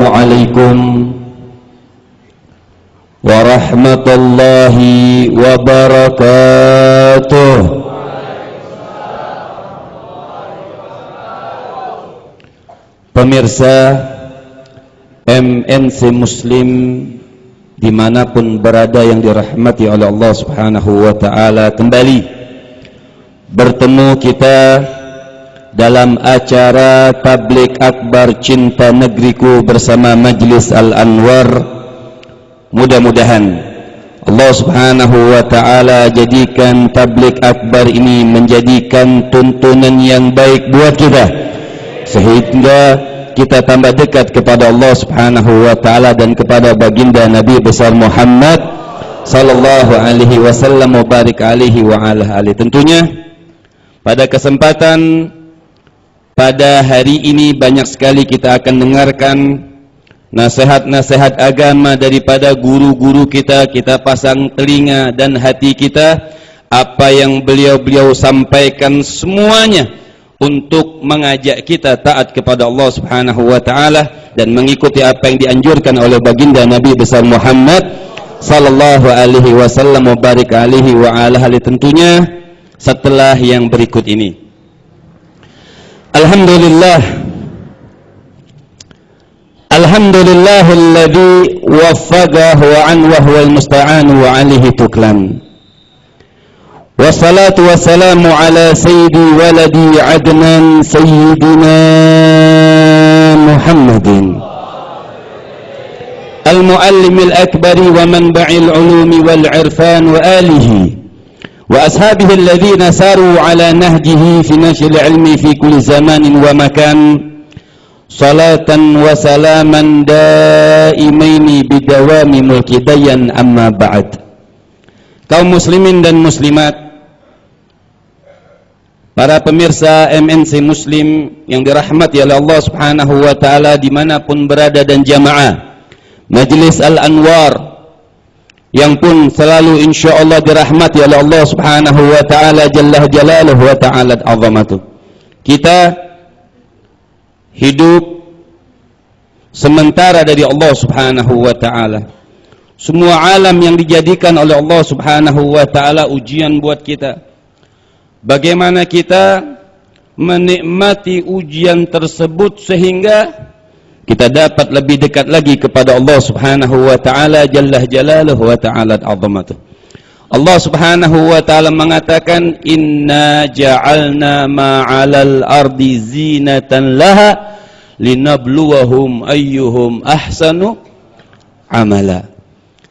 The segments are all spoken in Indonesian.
Assalamualaikum warahmatullahi wabarakatuh. Pemirsa MNC Muslim dimanapun berada yang dirahmati oleh Allah Subhanahu wa ta'ala, kembali bertemu kita dalam acara Tablik Akbar Cinta Negeriku bersama Majlis Al-Anwar. Mudah-mudahan Allah Subhanahu wa ta'ala jadikan Tablik Akbar ini menjadikan tuntunan yang baik buat kita, sehingga kita tambah dekat kepada Allah Subhanahu wa ta'ala dan kepada baginda Nabi besar Muhammad sallallahu alaihi wasallam wa barik alaihi wa ala alihi. Tentunya pada kesempatan pada hari ini banyak sekali kita akan dengarkan nasihat-nasihat agama daripada guru-guru kita. Kita pasang telinga dan hati kita, apa yang beliau-beliau sampaikan semuanya untuk mengajak kita taat kepada Allah Subhanahu wa ta'ala dan mengikuti apa yang dianjurkan oleh baginda Nabi besar Muhammad sallallahu alaihi wasallam wa barik alaihi wa ala alihi. Tentunya setelah yang berikut ini, Alhamdulillahilladzi waffaqahu an wa huwal musta'an wa alihi tuklan. Wassalatu wassalamu ala sayyidi waladi adnan sayyidina Muhammadin al-muallimil akbari wa manba'il ulumi wal irfan wa alihi wa ashabihi alladhina saru ala nahjihi fi nashril ilmi fi kulli zamanin wa makan. Salatan wa salaman daimaini bidawami mulki dayan, amma ba'd. Kaum muslimin dan muslimat, para pemirsa MNC Muslim yang dirahmati oleh Allah Subhanahu wa ta'ala dimanapun berada, dan jamaah Majlis Al-Anwar yang pun selalu insyaallah dirahmati oleh Allah Subhanahu wa ta'ala jalla jalaluhu wa ta'ala azamatuh. Kita hidup sementara dari Allah Subhanahu wa ta'ala. Semua alam yang dijadikan oleh Allah Subhanahu wa ta'ala ujian buat kita. Bagaimana kita menikmati ujian tersebut sehingga kita dapat lebih dekat lagi kepada Allah Subhanahu wa ta'ala jalla jalaluhu wa ta'ala azamatuh. Allah Subhanahu wa ta'ala mengatakan, inna ja'alna ma'alal ardi zinatan laha linabluwahum ayyuhum ahsanu amala.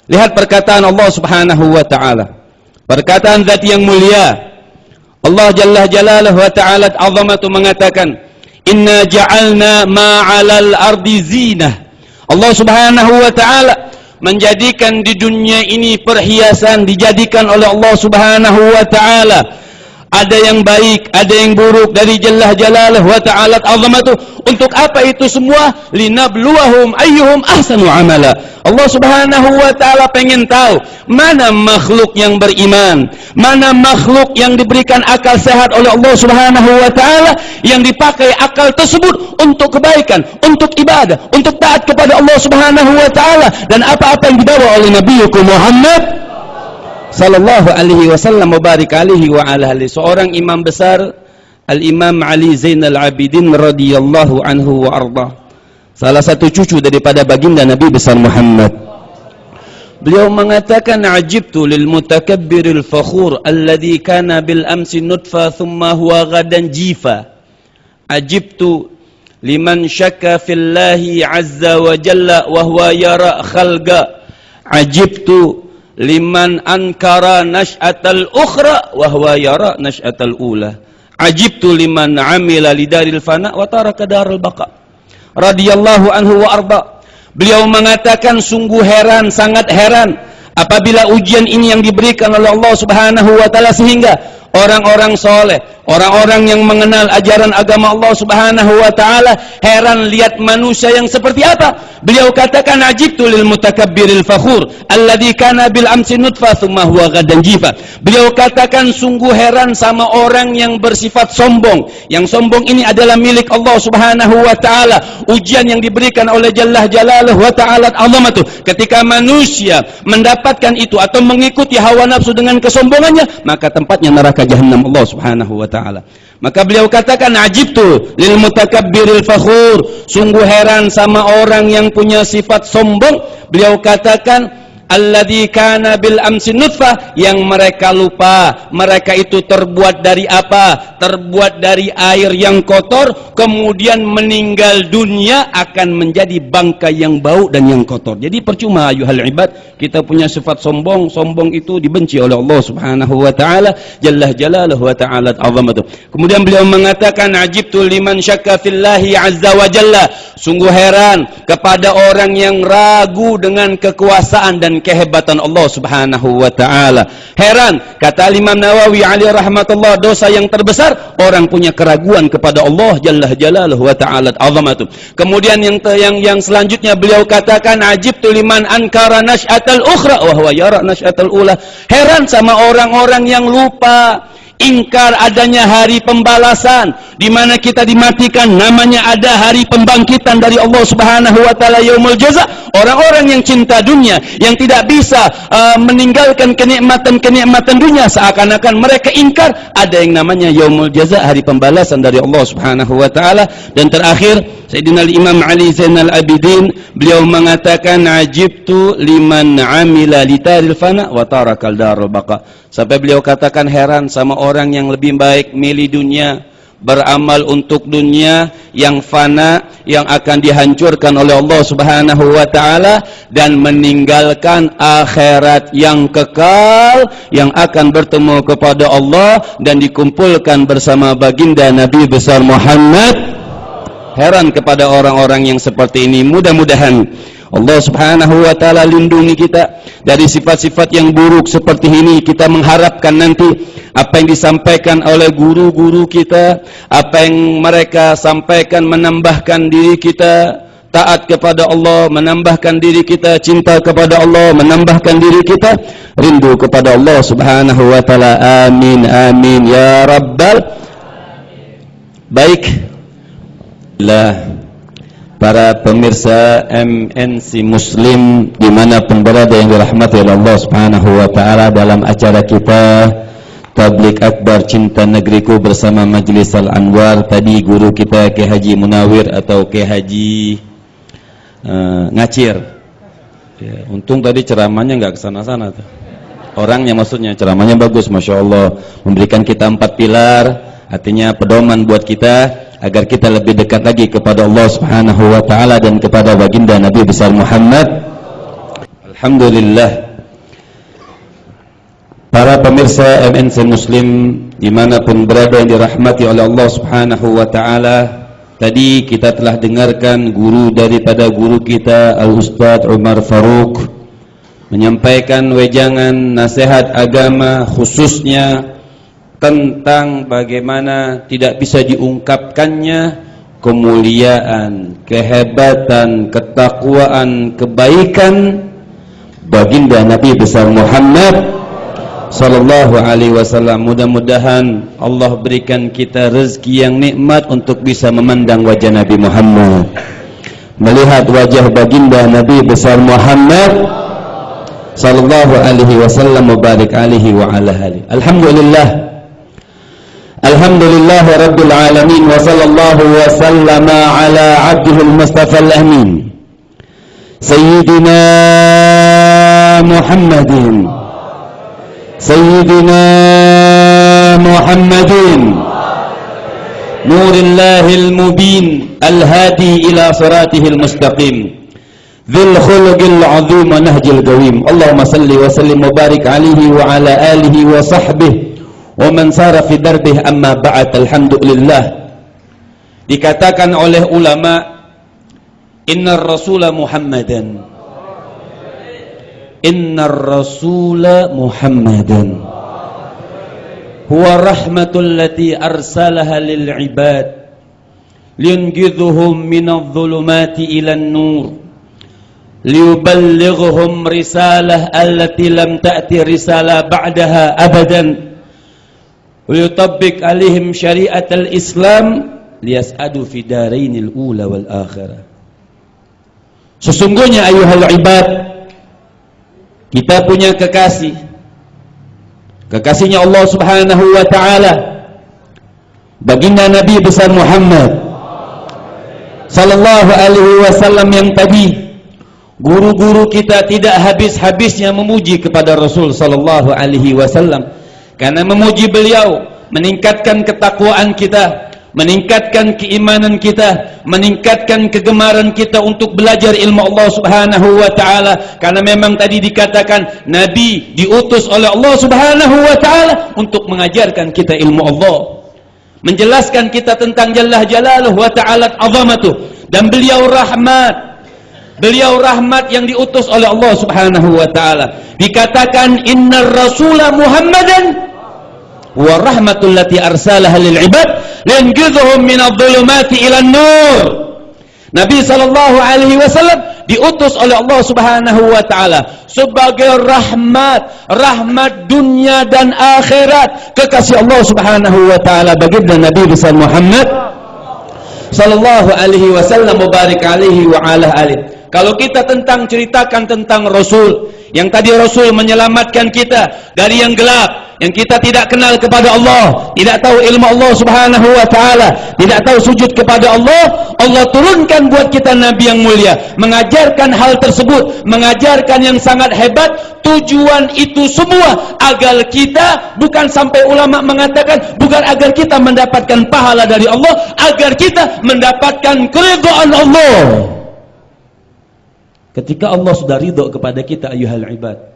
Lihat perkataan Allah Subhanahu wa ta'ala, perkataan zat yang mulia. Allah jalla jalaluhu wa ta'ala azamatu mengatakan, inna ja'alna ma'alal ardi zinah. Allah Subhanahu wa ta'ala menjadikan di dunia ini perhiasan, dijadikan oleh Allah Subhanahu wa ta'ala. Ada yang baik, ada yang buruk dari jalla jalaluhu wa ta'ala azamatu. Untuk apa itu semua? Linabluwahum ayyuhum ahsanu amala. Allah Subhanahu wa ta'ala pengen tahu mana makhluk yang beriman, mana makhluk yang diberikan akal sehat oleh Allah Subhanahu wa ta'ala, yang dipakai akal tersebut untuk kebaikan, untuk ibadah, untuk taat kepada Allah Subhanahu wa ta'ala, dan apa-apa yang dibawa oleh Nabi Muhammad sallallahu alaihi wasallam wa barik alaihi wa ala alihi. Seorang imam besar, Al-Imam Ali Zainal Abidin radhiyallahu anhu wa arda, salah satu cucu daripada baginda Nabi besar Muhammad, beliau mengatakan, ajibtu lil mutakabbiril fakhur alladhi kana bil amsi nutfa thumma huwa gadan jifa. Ajibtu liman syakka fillahi azza wa jalla wa huwa yara khalqa. Ajibtu liman ankara nash'atal ukhra wa huwa yara nash'atal ula. Ajibtu liman amila lidaril fana wa taraka darul baqa. Radhiyallahu anhu wa arda. Beliau mengatakan, sungguh heran, sangat heran Apabila ujian ini yang diberikan oleh Allah Subhanahu wa taala sehingga orang-orang soleh, orang-orang yang mengenal ajaran agama Allah Subhanahu wa taala heran lihat manusia yang seperti apa. Beliau katakan, ajibtu lil mutakabbiril fakhur alladzi kana bil amsi nutfa thumma huwa ghadan jifa. Beliau katakan sungguh heran sama orang yang bersifat sombong. Yang sombong ini adalah milik Allah Subhanahu wa taala. Ujian yang diberikan oleh Jalla Jalaluhu wa ta'ala azamatuh. Ketika manusia mendapatkan itu atau mengikuti hawa nafsu dengan kesombongannya, maka tempatnya neraka jahannam Allah Subhanahu wa taala. Maka beliau katakan, ajibtu lil mutakabbiril fakhur, sungguh heran sama orang yang punya sifat sombong. Beliau katakan, alladzi kana bil amsi nutfah, yang mereka lupa mereka itu terbuat dari apa? Terbuat dari air yang kotor, kemudian meninggal dunia akan menjadi bangkai yang bau dan yang kotor. Jadi percuma ayuhal ibad kita punya sifat sombong. Sombong itu dibenci oleh Allah Subhanahu wa taala Jalla Jalaluhu wa ta'ala azamatuh. Kemudian beliau mengatakan, ajibtu liman syakka fillahi azza wa jalla, sungguh heran kepada orang yang ragu dengan kekuasaan dan kehebatan Allah Subhanahu wa taala. Heran, kata Imam Nawawi alaihi rahmatullah, dosa yang terbesar orang punya keraguan kepada Allah Jalla Jalaluhu wa ta'ala azamatuh. Kemudian yang selanjutnya beliau katakan, ajibtu liman ankara nasy'atal ukhra wa huwa yara nasy'atal ula. Heran sama orang-orang yang lupa ingkar adanya hari pembalasan, di mana kita dimatikan, namanya ada hari pembangkitan dari Allah Subhanahu wa taala yaumul jaza. Orang-orang yang cinta dunia, yang tidak bisa meninggalkan kenikmatan-kenikmatan dunia, seakan-akan mereka ingkar ada yang namanya yaumul jaza, hari pembalasan dari Allah Subhanahu wa taala. Dan terakhir Sayyidina Imam Ali Zainal Abidin, beliau mengatakan, ajibtu liman amila litaril fana wa tarakal darul baqa. Sampai beliau katakan heran sama orang yang lebih baik milih dunia, beramal untuk dunia yang fana, yang akan dihancurkan oleh Allah Subhanahu wa taala, dan meninggalkan akhirat yang kekal, yang akan bertemu kepada Allah dan dikumpulkan bersama baginda Nabi besar Muhammad. Heran kepada orang-orang yang seperti ini. Mudah-mudahan Allah Subhanahu wa taala lindungi kita dari sifat-sifat yang buruk seperti ini. Kita mengharapkan nanti apa yang disampaikan oleh guru-guru kita, apa yang mereka sampaikan, menambahkan diri kita taat kepada Allah, menambahkan diri kita cinta kepada Allah, menambahkan diri kita rindu kepada Allah Subhanahu wa taala. Amin amin ya rabbal. Baik, para pemirsa MNC Muslim dimanapun berada yang dirahmati oleh Allah Subhanahu wa taala, dalam acara kita Tabligh Akbar Cinta Negeriku bersama Majlis Al-Anwar. Tadi guru kita Kiai Haji Munawir atau Kiai Haji Ngacir ya, untung tadi ceramahnya nggak kesana-sana tuh. Orangnya maksudnya ceramahnya bagus, Masya Allah, memberikan kita 4 pilar, artinya pedoman buat kita agar kita lebih dekat lagi kepada Allah Subhanahu wa taala dan kepada baginda Nabi besar Muhammad. Alhamdulillah. Para pemirsa MNC Muslim dimanapun berada yang dirahmati oleh Allah Subhanahu wa taala, tadi kita telah dengarkan guru daripada guru kita Al-Ustadz Umar Faruq menyampaikan wejangan nasihat agama, khususnya tentang bagaimana tidak bisa diungkapkannya kemuliaan, kehebatan, ketakwaan, kebaikan baginda Nabi besar Muhammad sallallahu alaihi wasallam. Mudah-mudahan Allah berikan kita rezeki yang nikmat untuk bisa memandang wajah Nabi Muhammad, melihat wajah baginda Nabi besar Muhammad sallallahu alaihi wasallam, mubarak alaihi wa ala alihi. Alhamdulillah. Alhamdulillah Rabbil Alamin, wa sallallahu wa sallama ala abdihil Mustafa al-Amin Sayyidina Muhammadin Nurillahil Mubin Al-Hadi ila siratihil mustaqim Dhul khuluqil azim wa nahjil qawim. Allahumma salli wa sallim wa barik alaihi wa ala alihi wa sahbihi wa man sara fi darbih, amma ba'd. Alhamdulillah, dikatakan oleh ulama, innar rasula Muhammadan innar rasula Muhammadan huwa rahmatul lati arsalaha lil ibad liyunqidhuhum minadh dhulumati ilan nur liyuballighhum risalah allati lam ta'ti risalah ba'daha abadan liyutabbiq alaihim syariatal Islam liyas'adu fi darainil ula wal akhirah. Sesungguhnya ayuhal ibad, kita punya kekasih, kekasihnya Allah Subhanahu wa ta'ala, baginda Nabi besar Muhammad sallallahu alaihi wasallam, yang tadi guru-guru kita tidak habis-habisnya memuji kepada Rasul sallallahu alaihi wasallam, karena memuji beliau meningkatkan ketakwaan kita, meningkatkan keimanan kita, meningkatkan kegemaran kita untuk belajar ilmu Allah Subhanahu wa ta'ala. Karena memang tadi dikatakan Nabi diutus oleh Allah Subhanahu wa ta'ala untuk mengajarkan kita ilmu Allah, menjelaskan kita tentang Jalla Jalaluhu wa ta'ala azamatuh. Dan beliau rahmat yang diutus oleh Allah Subhanahu wa ta'ala. Dikatakan innar rasula Muhammadan wa rahmatul lati arsalaha lil ibad linqidhuhum minadh dhulumati ilan nur. Nabi sallallahu alaihi wasallam diutus oleh Allah Subhanahu wa taala sebagai rahmat dunia dan akhirat, kekasih Allah Subhanahu wa taala baginda Nabi besar Muhammad sallallahu alaihi wasallam mubarak alaihi wa ala alihi. Kalau kita ceritakan tentang Rasul, yang tadi Rasul menyelamatkan kita dari yang gelap, yang kita tidak kenal kepada Allah, tidak tahu ilmu Allah Subhanahu wa ta'ala, tidak tahu sujud kepada Allah, Allah turunkan buat kita Nabi yang mulia, mengajarkan hal tersebut, mengajarkan yang sangat hebat. Tujuan itu semua agar kita, bukan sampai ulama mengatakan, bukan agar kita mendapatkan pahala dari Allah, agar kita mendapatkan keridhaan Allah. Ketika Allah sudah ridho kepada kita ayuhal ibad,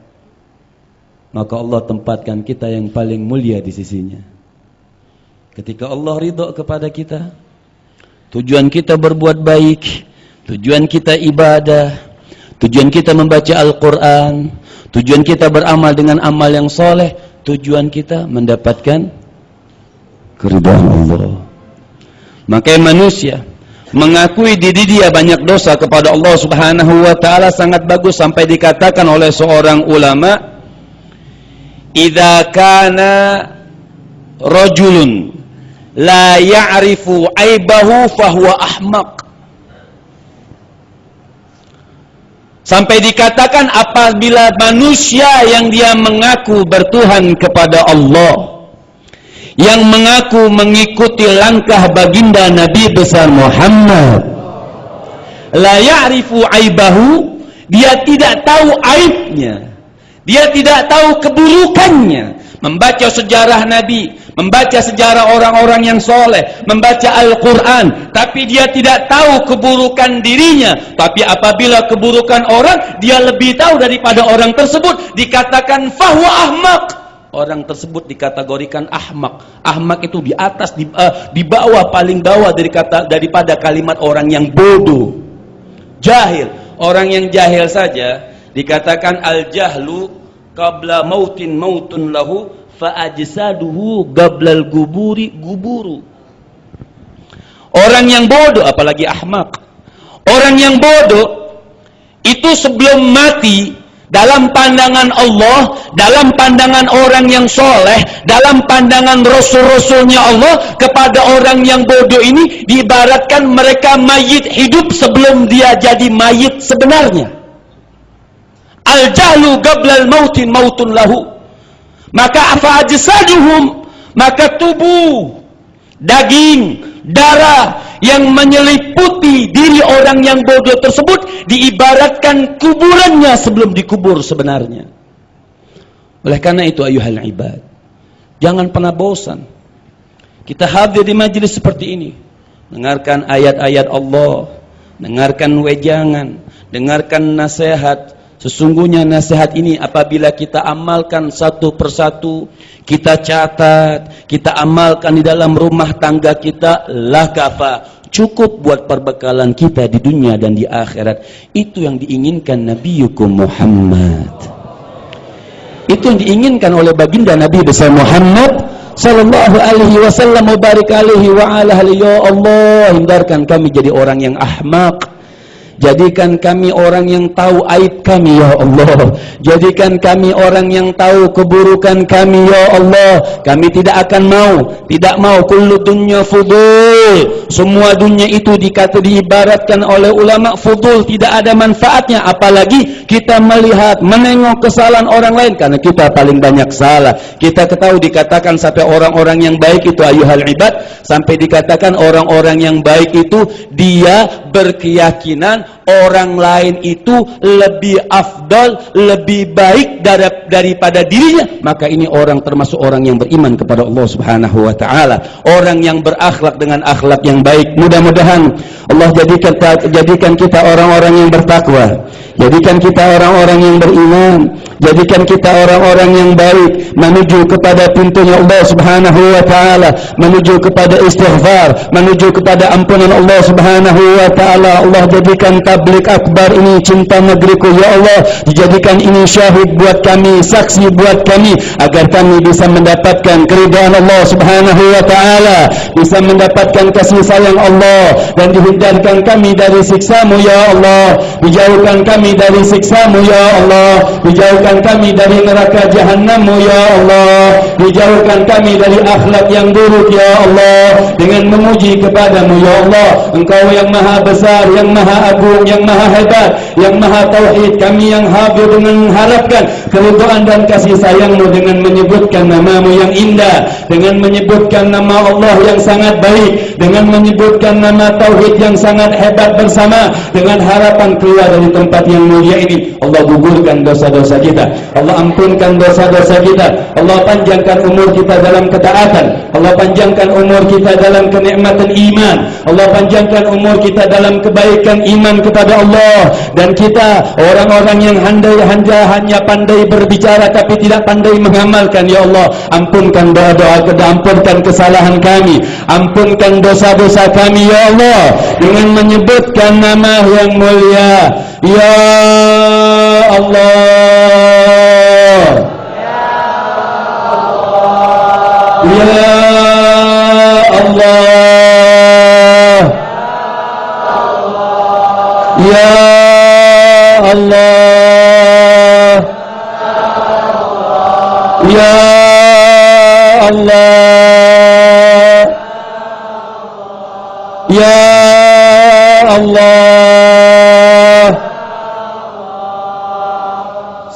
maka Allah tempatkan kita yang paling mulia di sisinya. Ketika Allah ridho kepada kita, tujuan kita berbuat baik, tujuan kita ibadah, tujuan kita membaca Al-Quran, tujuan kita beramal dengan amal yang soleh, tujuan kita mendapatkan keridhaan Allah. Makanya manusia mengakui diri dia banyak dosa kepada Allah Subhanahu wa ta'ala sangat bagus, sampai dikatakan oleh seorang ulama, idza kana rajulun la ya'rifu aibahu fahuwa ahmaq. Sampai dikatakan apabila manusia yang dia mengaku bertuhan kepada Allah, yang mengaku mengikuti langkah baginda Nabi besar Muhammad, la ya'rifu aibahu, dia tidak tahu aibnya, dia tidak tahu keburukannya. Membaca sejarah Nabi, membaca sejarah orang-orang yang soleh, membaca Al-Quran, tapi dia tidak tahu keburukan dirinya. Tapi apabila keburukan orang, dia lebih tahu daripada orang tersebut, dikatakan fahuwa ahmaq. Orang tersebut dikategorikan ahmak. Ahmak itu di atas, di bawah, paling bawah daripada kalimat orang yang bodoh, jahil. Orang yang jahil saja dikatakan al-jahlu qabla mautin mautun lahu fa ajsaduhu qablal guburi guburu. Orang yang bodoh, apalagi ahmak, orang yang bodoh itu sebelum mati, dalam pandangan Allah, dalam pandangan orang yang soleh, dalam pandangan Rasul-Rasulnya Allah, kepada orang yang bodoh ini diibaratkan mereka mayit hidup sebelum dia jadi mayit sebenarnya. Al-jahlu qablal mautin mautun lahu. Maka afa'ajsaduhum, maka tubuh, daging, darah yang menyeliputi diri orang yang bodoh tersebut diibaratkan kuburannya sebelum dikubur sebenarnya. Oleh karena itu ayuhal ibad, jangan pernah bosan kita hadir di majelis seperti ini, dengarkan ayat-ayat Allah, dengarkan wejangan, dengarkan nasihat. Sesungguhnya nasihat ini apabila kita amalkan satu persatu, kita catat, kita amalkan di dalam rumah tangga kita, la kafa, cukup buat perbekalan kita di dunia dan di akhirat. Itu yang diinginkan Nabi Muhammad. Itu yang diinginkan oleh baginda Nabi besar Muhammad sallallahu alaihi wasallam wa barik alaihi wa ala alihi. Ya Allah, hindarkan kami jadi orang yang ahmaq. Jadikan kami orang yang tahu aib kami, ya Allah. Jadikan kami orang yang tahu keburukan kami, ya Allah. Kami tidak mau kullu dunya fudul. Semua dunia itu diibaratkan oleh ulama fudul, tidak ada manfaatnya. Apalagi kita melihat, menengok kesalahan orang lain, karena kita paling banyak salah. Kita ketahui dikatakan sampai orang-orang yang baik itu ayuhal ibad, sampai dikatakan orang-orang yang baik itu dia berkeyakinan orang lain itu lebih afdal, lebih baik daripada dirinya. Maka ini orang termasuk orang yang beriman kepada Allah Subhanahu wa taala, orang yang berakhlak dengan akhlak yang baik. Mudah-mudahan Allah jadikan kita orang-orang yang bertakwa, jadikan kita orang-orang yang beriman, jadikan kita orang-orang yang baik, menuju kepada pintunya Allah Subhanahu wa taala, menuju kepada istighfar, menuju kepada ampunan Allah Subhanahu wa taala. Allah jadikan tabligh akbar ini cinta negeriku, ya Allah. Dijadikan ini syahid buat kami, saksi buat kami, agar kami bisa mendapatkan keridhaan Allah Subhanahu wa taala, bisa mendapatkan kasih sayang Allah, dan dihindarkan kami dari siksa-Mu, ya Allah. Dijauhkan kami dari siksa-Mu, ya Allah. Dijauhkan kami dari neraka Jahannam-Mu, ya Allah. Dijauhkan kami dari akhlak yang buruk, ya Allah, dengan memuji kepadamu, ya Allah. Engkau yang maha besar, yang maha agung, yang maha hebat, yang maha tauhid. Kami yang hadir dengan mengharapkan keridhaan dan kasih sayang-Mu, dengan menyebutkan nama-Mu yang indah, dengan menyebutkan nama Allah yang sangat baik, dengan menyebutkan nama tauhid yang sangat hebat bersama, dengan harapan keluar dari tempat yang mulia ini. Allah gugurkan dosa-dosa kita, Allah ampunkan dosa-dosa kita, Allah panjangkan umur kita dalam ketaatan, Allah panjangkan umur kita dalam kenikmatan iman, Allah panjangkan umur kita dalam kebaikan iman kepada Allah. Dan kita orang-orang yang hanya pandai berbicara tapi tidak pandai mengamalkan, ya Allah. Ampunkan doa-doa kita, ampunkan kesalahan kami, ampunkan dosa-dosa kami, ya Allah, dengan menyebutkan nama yang mulia, ya Allah. Ya Allah, ya Allah, ya Allah, ya Allah.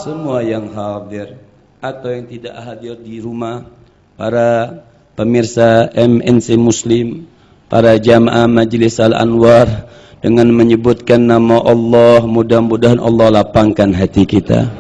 Semua yang hadir atau yang tidak hadir di rumah, para pemirsa MNC Muslim, para jamaah Majlis Al-Anwar, dengan menyebutkan nama Allah, mudah-mudahan Allah lapangkan hati kita,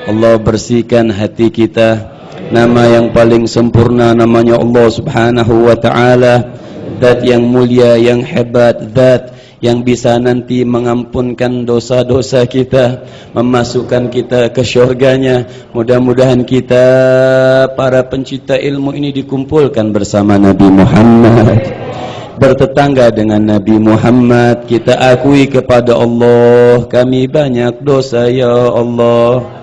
Allah bersihkan hati kita. Nama yang paling sempurna namanya Allah Subhanahu wa ta'ala, zat yang mulia, yang hebat, zat yang bisa nanti mengampunkan dosa-dosa kita, memasukkan kita ke syurganya. Mudah-mudahan kita para pencipta ilmu ini dikumpulkan bersama Nabi Muhammad, bertetangga dengan Nabi Muhammad. Kita akui kepada Allah, kami banyak dosa, ya Allah.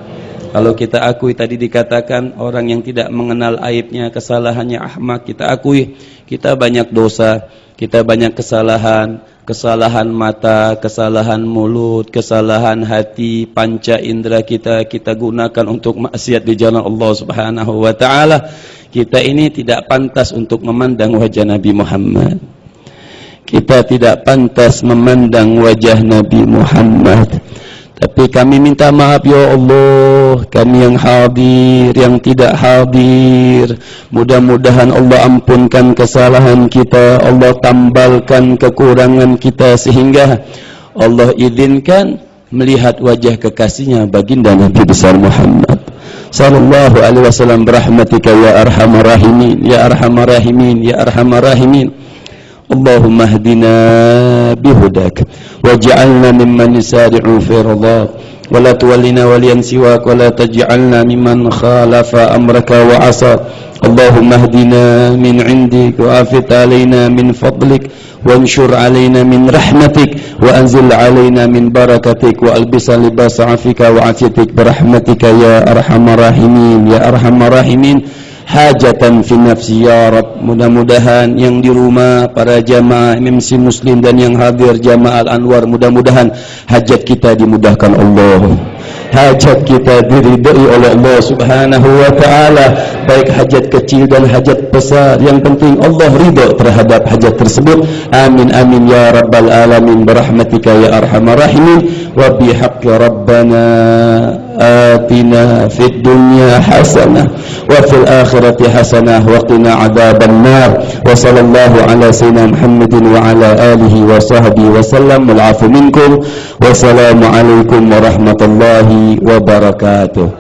Kalau kita akui, tadi dikatakan orang yang tidak mengenal aibnya, kesalahannya ahmak, kita akui kita banyak dosa, kita banyak kesalahan, kesalahan mata, kesalahan mulut, kesalahan hati, panca indera kita gunakan untuk maksiat di jalan Allah Subhanahu wa ta'ala. Kita ini tidak pantas untuk memandang wajah Nabi Muhammad, kita tidak pantas memandang wajah Nabi Muhammad. Tapi kami minta maaf, ya Allah, kami yang hadir, yang tidak hadir, mudah-mudahan Allah ampunkan kesalahan kita, Allah tambalkan kekurangan kita, sehingga Allah izinkan melihat wajah kekasihnya baginda Nabi besar Muhammad sallallahu alaihi wasallam. Berahmatika ya arhamar rahimin, ya arhamar rahimin, ya arhamar rahimin. Allahumma hdina bihudak waj'alna mimman yusari'u fi ridha ولا تولنا وليا سواك ولا تجعلنا ممن خالف أمرك وعصى اللهم اهدنا من عندك وأفت علينا من فضلك وانشر علينا من رحمتك وأنزل علينا من بركتك وألبس لباس عفك وعافيتك برحمتك يا أرحم الراحمين يا أرحم الراحمين hajatan fi nafsi ya Rabb. Mudah-mudahan yang di rumah para jamaah MMC Muslim dan yang hadir jamaah Al-Anwar, mudah-mudahan hajat kita dimudahkan Allah, hajat kita diridai oleh Allah Subhanahu wa ta'ala, baik hajat kecil dan hajat besar, yang penting Allah ridha terhadap hajat tersebut. Amin amin ya rabbal alamin birahmatika ya arhamar rahimin. Wa bihaqqi rabbana atina fid dunya hasanah wa fil akhirati hasanah wa qina adzaban nar. Wa sallallahu ala sayyidina Muhammadin wa ala alihi wa sahbihi wa sallam. Wal afu minkum. Wassalamu alaikum warahmatullahi wabarakatuh.